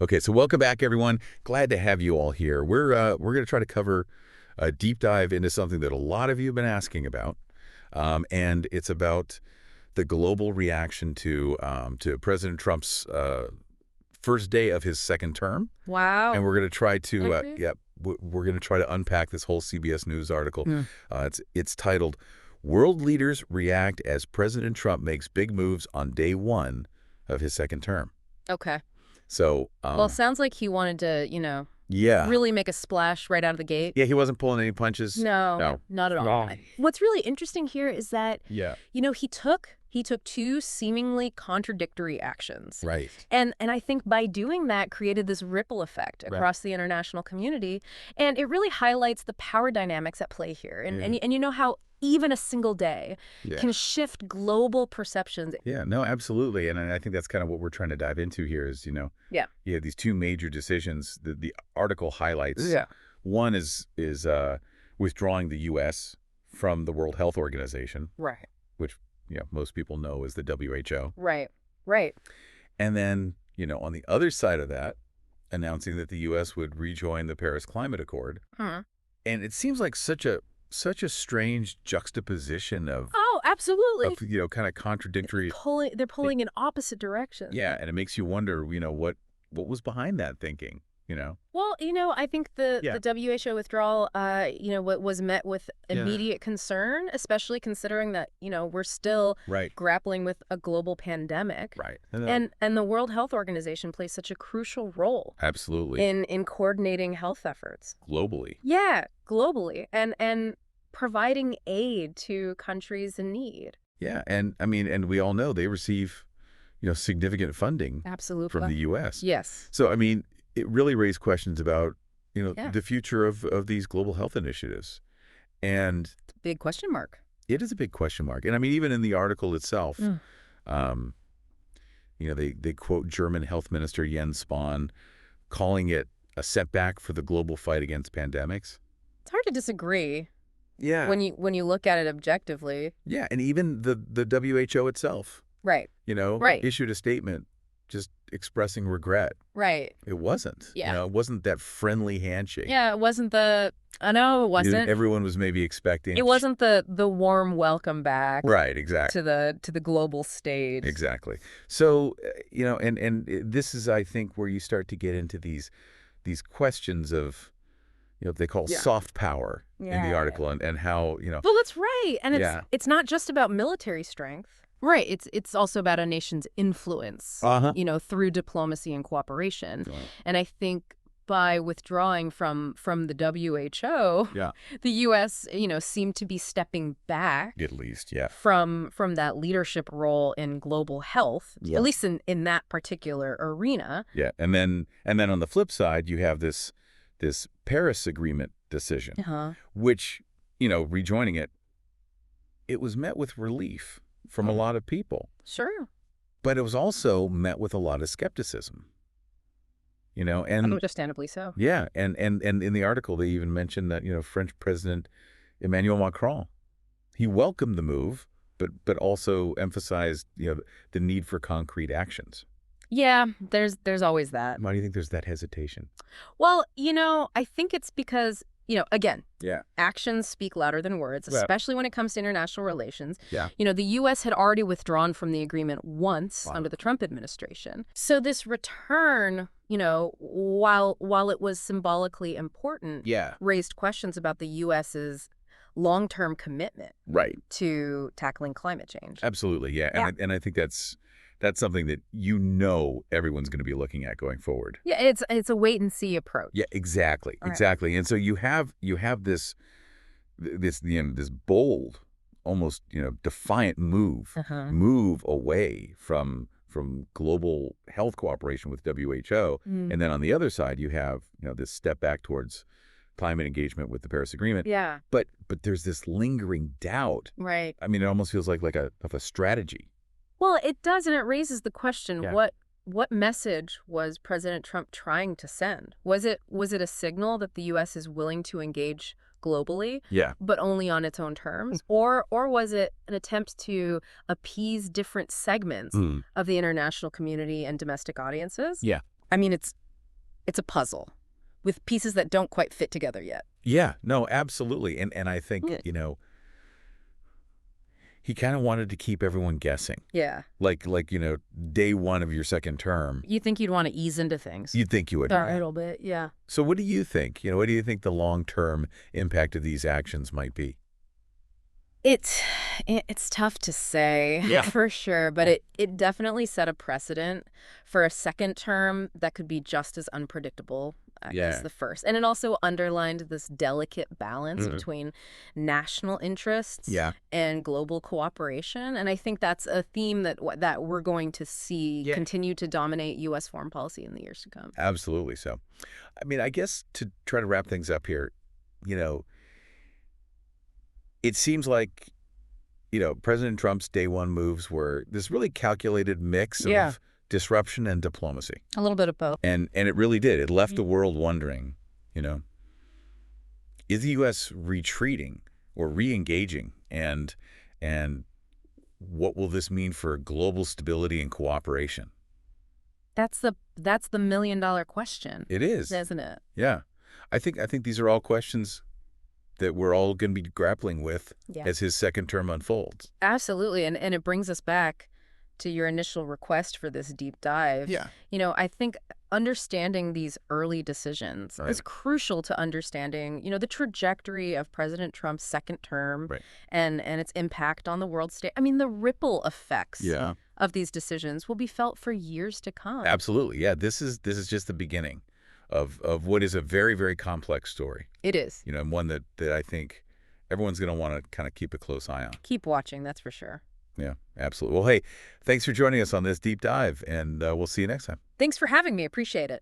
Okay, so welcome back, everyone. Glad to have you all here. We're going to try to cover a deep dive into something that a lot of you have been asking about, and it's about the global reaction to President Trump's first day of his second term. Wow. And we're going to try to we're going to try to unpack this whole CBS News article. It's titled "World Leaders React as President Trump Makes Big Moves on Day One of His Second Term." Okay. So, well, it sounds like he wanted to, yeah, really make a splash right out of the gate. Yeah, he wasn't pulling any punches. No, not at all. No. What's really interesting here is that, Yeah. He took two seemingly contradictory actions. Right. And I think by doing that created this ripple effect across the international community. And it really highlights the power dynamics at play here. And you know how even a single day can shift global perceptions. Yeah, no, absolutely. And I think that's kind of what we're trying to dive into here is, you have these two major decisions. The article highlights. Yeah. One is withdrawing the U.S. from the World Health Organization. Right. Which, most people know as the WHO. Right. Right. And then, on the other side of that, announcing that the U.S. would rejoin the Paris Climate Accord. And it seems like such a strange juxtaposition of absolutely of, kind of contradictory. They're pulling in opposite directions. Yeah, and it makes you wonder, what was behind that thinking, Well, I think the WHO withdrawal, was met with immediate concern, especially considering that, we're still grappling with a global pandemic. Right. And the World Health Organization plays such a crucial role. Absolutely. In coordinating health efforts. Globally. Yeah, globally. And providing aid to countries in need. Yeah, and we all know they receive, significant funding from the U.S. Yes. So, it really raised questions about, the future of these global health initiatives. And it's a big question mark. It is a big question mark. And even in the article itself, they quote German Health Minister Jens Spahn, calling it a setback for the global fight against pandemics. It's hard to disagree. Yeah. When you look at it objectively. Yeah, and even the WHO itself. Right. Issued a statement just expressing regret. Right. It wasn't. Yeah. It wasn't that friendly handshake. Yeah, it wasn't I know it wasn't. Everyone was maybe expecting. It wasn't the warm welcome back. Right, exactly. To the global stage. Exactly. So, and this is, I think, where you start to get into these questions of, they call soft power in the article and how, Well, that's right. And it's not just about military strength. Right. It's also about a nation's influence, through diplomacy and cooperation. Right. And I think by withdrawing from the WHO, the U.S., seemed to be stepping back. At least, from that leadership role in global health, at least in that particular arena. Yeah. And then on the flip side, you have this Paris Agreement decision, which, rejoining it was met with relief from a lot of people. Sure. But it was also met with a lot of skepticism. And understandably so. Yeah, and in the article they even mentioned that, French President Emmanuel Macron, he welcomed the move, but also emphasized, the need for concrete actions. Yeah, there's always that. Why do you think there's that hesitation? Well, I think it's because, again, actions speak louder than words, especially when it comes to international relations. Yeah. The U.S. had already withdrawn from the agreement once under the Trump administration. So this return, while it was symbolically important, raised questions about the U.S.'s long-term commitment to tackling climate change. Absolutely, yeah. And I think that's something that everyone's going to be looking at going forward. Yeah, it's a wait and see approach. Yeah, exactly. And so you have this bold, almost defiant move away from global health cooperation with WHO, and then on the other side you have this step back towards climate engagement with the Paris Agreement. Yeah. But there's this lingering doubt. Right. It almost feels like a strategy. Well, it does, and it raises the question, what message was President Trump trying to send? Was it a signal that the U.S. is willing to engage globally, but only on its own terms? Or was it an attempt to appease different segments of the international community and domestic audiences? Yeah. It's It's a puzzle with pieces that don't quite fit together yet. Yeah, no, absolutely. And I think, he kind of wanted to keep everyone guessing. Yeah. Like day one of your second term. You think you'd want to ease into things. You'd think you would. A little bit, yeah. So what do you think? What do you think the long-term impact of these actions might be? It's tough to say, for sure, but it definitely set a precedent for a second term that could be just as unpredictable as the first. And it also underlined this delicate balance between national interests and global cooperation. And I think that's a theme that we're going to see continue to dominate U.S. foreign policy in the years to come. Absolutely so. I mean, I guess to try to wrap things up here, it seems like, President Trump's day one moves were this really calculated mix of disruption and diplomacy. A little bit of both. And it really did. It left the world wondering, is the U.S. retreating or re-engaging? And what will this mean for global stability and cooperation? That's the million-dollar question. It is. Isn't it? Yeah. I think these are all questions that we're all going to be grappling with as his second term unfolds. Absolutely. And it brings us back to your initial request for this deep dive. Yeah. I think understanding these early decisions is crucial to understanding, the trajectory of President Trump's second term and its impact on the world stage. I mean, the ripple effects of these decisions will be felt for years to come. Absolutely. Yeah. This is just the beginning of what is a very, very complex story. It is. And one that I think everyone's going to want to kind of keep a close eye on. Keep watching, that's for sure. Yeah, absolutely. Well, hey, thanks for joining us on this deep dive, and we'll see you next time. Thanks for having me. Appreciate it.